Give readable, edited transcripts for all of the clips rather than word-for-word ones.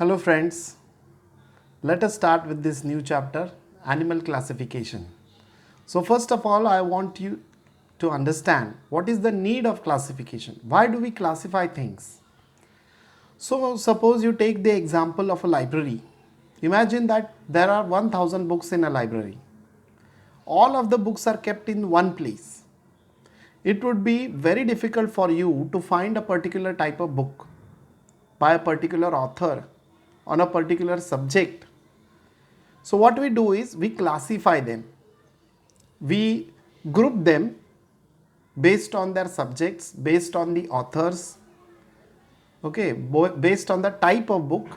Hello friends, let us start with this new chapter, animal classification. So first of all, I want you to understand what is the need of classification. Why do we classify things? So suppose you take the example of a library. Imagine that there are 1000 books in a library. All of the books are kept in one place. It would be very difficult for you to find a particular type of book by a particular author on a particular subject. So what we do is we classify them. We group them based on their subjects, based on the authors, okay, based on the type of book.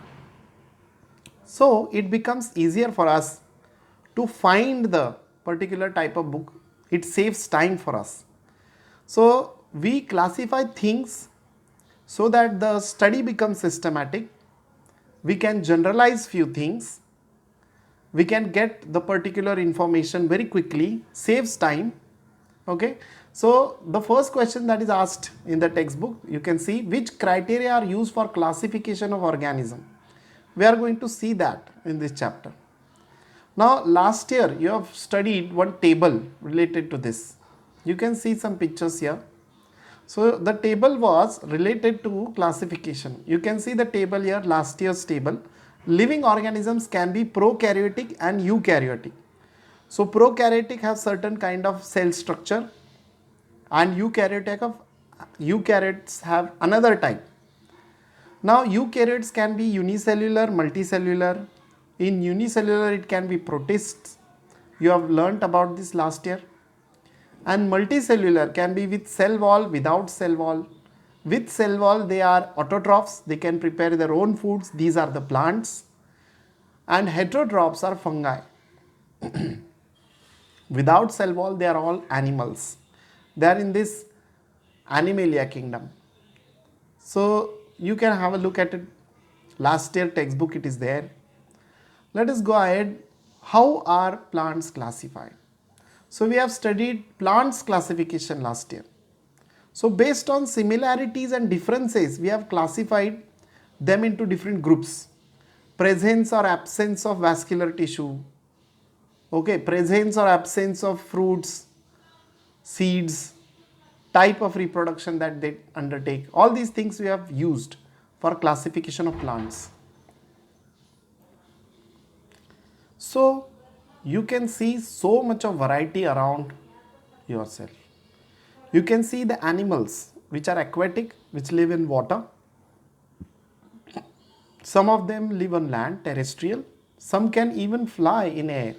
So it becomes easier for us to find the particular type of book. It saves time for us. So we classify things so that the study becomes systematic. We can generalize few things. We can get the particular information very quickly, saves time. Okay, so the first question that is asked in the textbook, you can see which criteria are used for classification of organism. We are going to see that in this chapter. Now last year you have studied one table related to this. You can see some pictures here. So the table was related to classification. You can see the table here, last year's table. Living organisms can be prokaryotic and eukaryotic. So prokaryotic have certain kind of cell structure and eukaryotes have another type. Now eukaryotes can be unicellular, multicellular. In unicellular it can be protists. You have learnt about this last year. And multicellular can be with cell wall, without cell wall. With cell wall they are autotrophs, they can prepare their own foods, these are the plants. And heterotrophs are fungi. Without cell wall they are all animals. They are in this Animalia kingdom. So you can have a look at it. Last year textbook it is there. Let us go ahead. How are plants classified? So we have studied plants classification last year. So based on similarities and differences, we have classified them into different groups. Presence or absence of vascular tissue. Okay, presence or absence of fruits, seeds, type of reproduction that they undertake. All these things we have used for classification of plants. So you can see so much of variety around yourself. You can see the animals which are aquatic, which live in water. Some of them live on land, terrestrial. Some can even fly in air.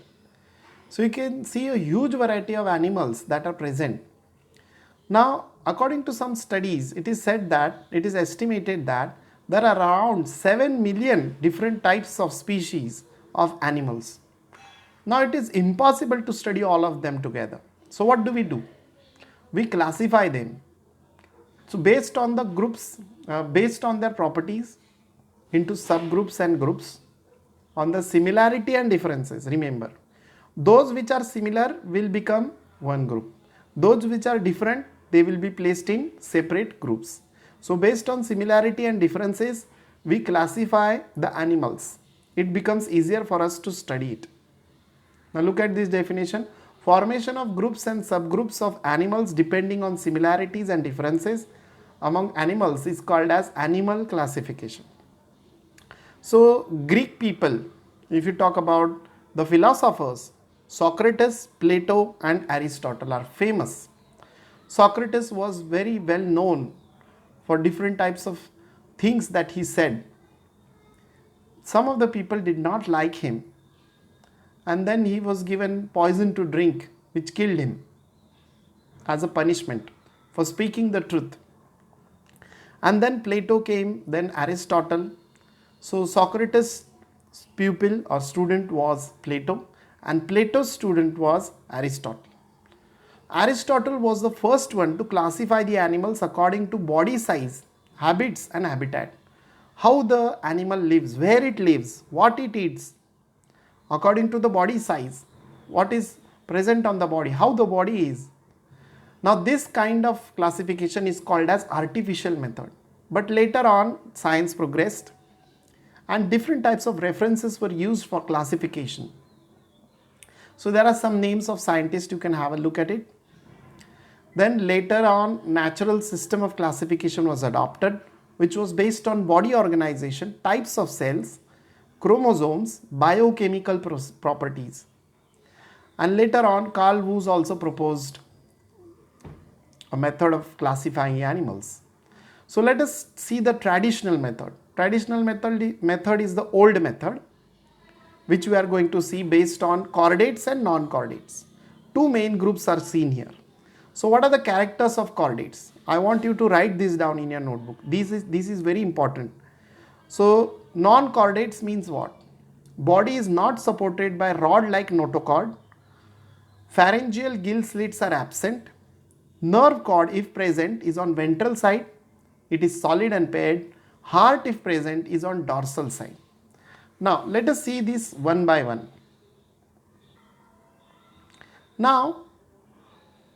So you can see a huge variety of animals that are present. Now, according to some studies, it is said that, it is estimated that there are around 7 million different types of species of animals. Now it is impossible to study all of them together. So what do? We classify them. So based on the groups, based on their properties into subgroups and groups, on the similarity and differences, remember. Those which are similar will become one group. Those which are different, they will be placed in separate groups. So based on similarity and differences, we classify the animals. It becomes easier for us to study it. Now look at this definition. Formation of groups and subgroups of animals depending on similarities and differences among animals is called as animal classification. So Greek people, if you talk about the philosophers, Socrates, Plato and Aristotle are famous. Socrates was very well known for different types of things that he said. Some of the people did not like him, and then he was given poison to drink, which killed him as a punishment for speaking the truth. And then Plato came, then Aristotle. So Socrates' pupil or student was Plato, and Plato's student was Aristotle. Aristotle was the first one to classify the animals according to body size, habits and habitat. How the animal lives, where it lives, what it eats, according to the body size, what is present on the body, how the body is. Now this kind of classification is called as artificial method. But later on science progressed and different types of references were used for classification. So there are some names of scientists, you can have a look at it. Then later on, natural system of classification was adopted, which was based on body organization, types of cells, chromosomes, biochemical properties. And later on, Carl Woese also proposed a method of classifying animals. So let us see the traditional method. Traditional method is the old method, which we are going to see based on chordates and non-chordates. Two main groups are seen here. So what are the characters of chordates? I want you to write this down in your notebook. This is very important. So non-chordates means what? Body is not supported by rod-like notochord. Pharyngeal gill slits are absent. Nerve cord, if present, is on ventral side. It is solid and paired. Heart, if present, is on dorsal side. Now let us see this one by one. Now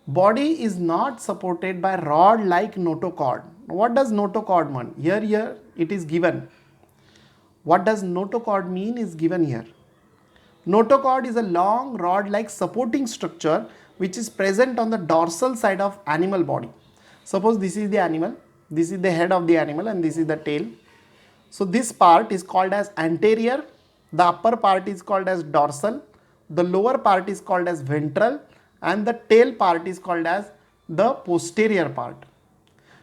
body is not supported by rod-like notochord. What does notochord mean? Here it is given. What does notochord mean is given here. Notochord is a long rod-like supporting structure which is present on the dorsal side of animal body. Suppose this is the animal, this is the head of the animal and this is the tail. So this part is called as anterior, the upper part is called as dorsal, the lower part is called as ventral, and the tail part is called as the posterior part.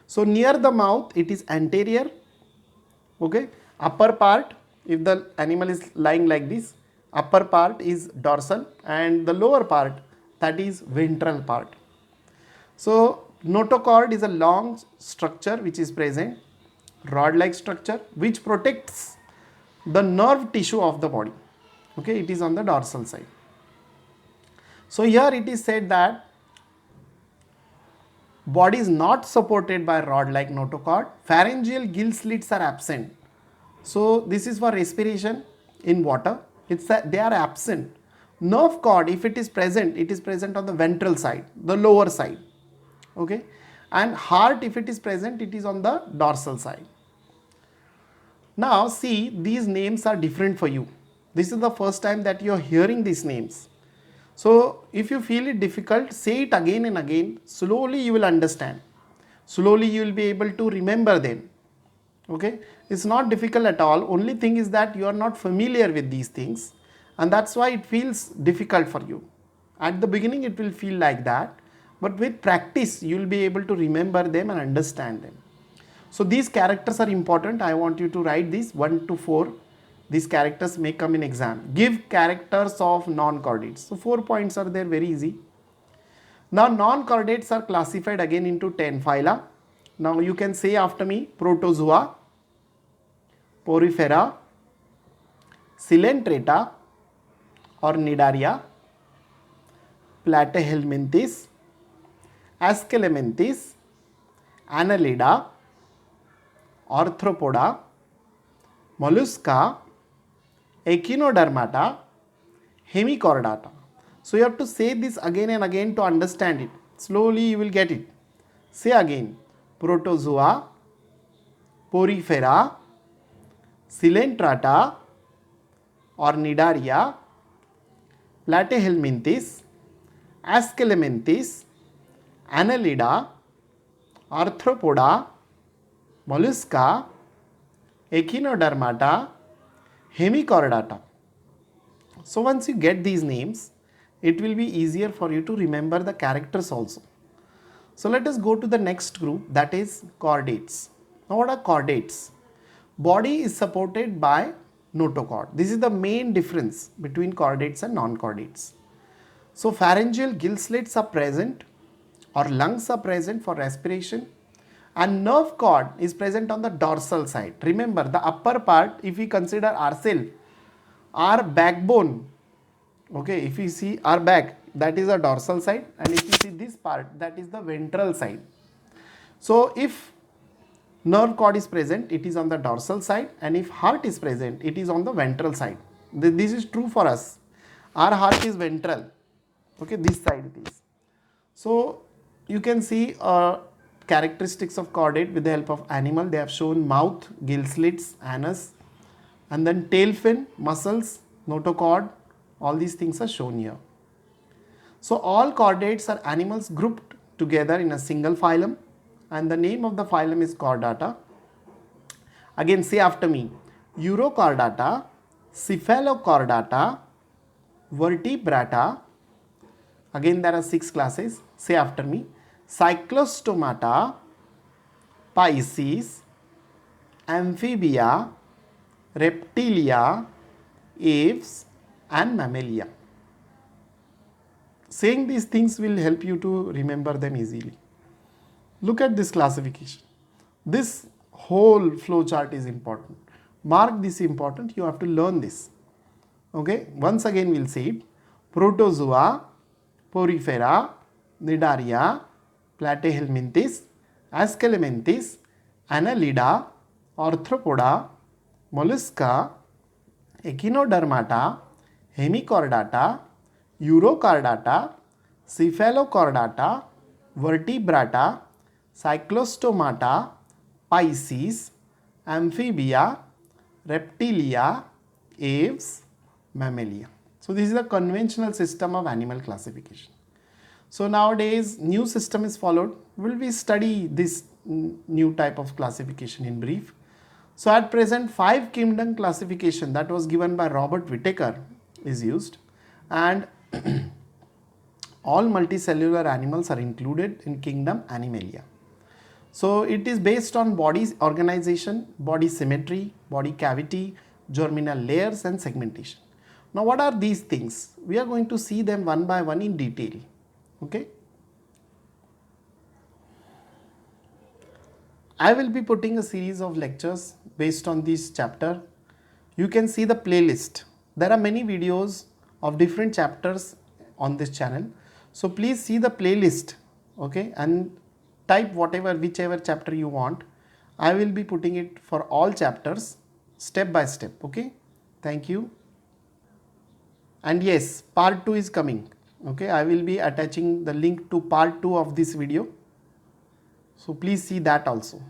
So near the mouth it is anterior, okay. Upper part, if the animal is lying like this, upper part is dorsal and the lower part, that is ventral part. So notochord is a long structure which is present, rod-like structure which protects the nerve tissue of the body, okay. It is on the dorsal side. So here it is said that body is not supported by rod-like notochord. Pharyngeal gill slits are absent. So this is for respiration in water. They are absent. Nerve cord, if it is present on the ventral side, the lower side, okay. And heart, if it is present, it is on the dorsal side. Now see, these names are different for you. This is the first time that you are hearing these names. So if you feel it difficult, say it again and again. Slowly you will understand. Slowly you will be able to remember them. Okay, it's not difficult at all. Only thing is that you are not familiar with these things, and that's why it feels difficult for you. At the beginning it will feel like that, but with practice you will be able to remember them and understand them. So these characters are important. I want you to write these 1 to 4. These characters may come in exam. Give characters of non-chordates. So 4 points are there, very easy. Now non-chordates are classified again into 10 phyla. Now you can say after me: Protozoa, Porifera, Coelenterata or Cnidaria, Platyhelminthes, Aschelminthes, Annelida, Arthropoda, Mollusca, Echinodermata, Hemichordata. So you have to say this again and again to understand it. Slowly you will get it. Say again: Protozoa, Porifera, Coelenterata or Cnidaria, Platyhelminthes, Aschelminthes, Annelida, Arthropoda, Mollusca, Echinodermata, Hemichordata. So once you get these names, it will be easier for you to remember the characters also. So let us go to the next group, that is chordates. Now what are chordates? Body is supported by notochord. This is the main difference between chordates and non-chordates. So pharyngeal gill slits are present or lungs are present for respiration, and nerve cord is present on the dorsal side. Remember, the upper part, if we consider ourselves, our backbone, okay, if we see our back, that is the dorsal side, and if you see this part, that is the ventral side. So if nerve cord is present, it is on the dorsal side, and if heart is present, it is on the ventral side. This is true for us. Our heart is ventral, okay, this side it is. So you can see characteristics of chordate with the help of animal. They have shown mouth, gill slits, anus, And then tail fin, muscles, notochord, all these things are shown here. So all chordates are animals grouped together in a single phylum, and the name of the phylum is Chordata. Again, say after me: Urochordata, Cephalochordata, Vertebrata. Again, there are 6 classes. Say after me: Cyclostomata, Pisces, Amphibia, Reptilia, Aves, and Mammalia. Saying these things will help you to remember them easily. Look at this classification. This whole flow chart is important. Mark this important, you have to learn this. Okay, once again we'll say it. Protozoa, Porifera, Nidaria, Platyhelminthes, Ascalementhes, Annelida, Arthropoda, Mollusca, Echinodermata, Hemichordata, Urochordata, Cephalochordata, Vertebrata, Cyclostomata, Pisces, Amphibia, Reptilia, Aves, Mammalia. So this is a conventional system of animal classification. So nowadays new system is followed. Will we study this new type of classification in brief? So at present 5 kingdom classification that was given by Robert Whittaker is used, and all multicellular animals are included in kingdom Animalia. So it is based on body organization, body symmetry, body cavity, germinal layers and segmentation. Now what are these things? We are going to see them one by one in detail. Okay. I will be putting a series of lectures based on this chapter. You can see the playlist. There are many videos of different chapters on this channel. So please see the playlist, okay, and type whichever chapter you want. I will be putting it for all chapters step by step, okay. Thank you. And yes, part 2 is coming, okay. I will be attaching the link to part 2 of this video. So please see that also.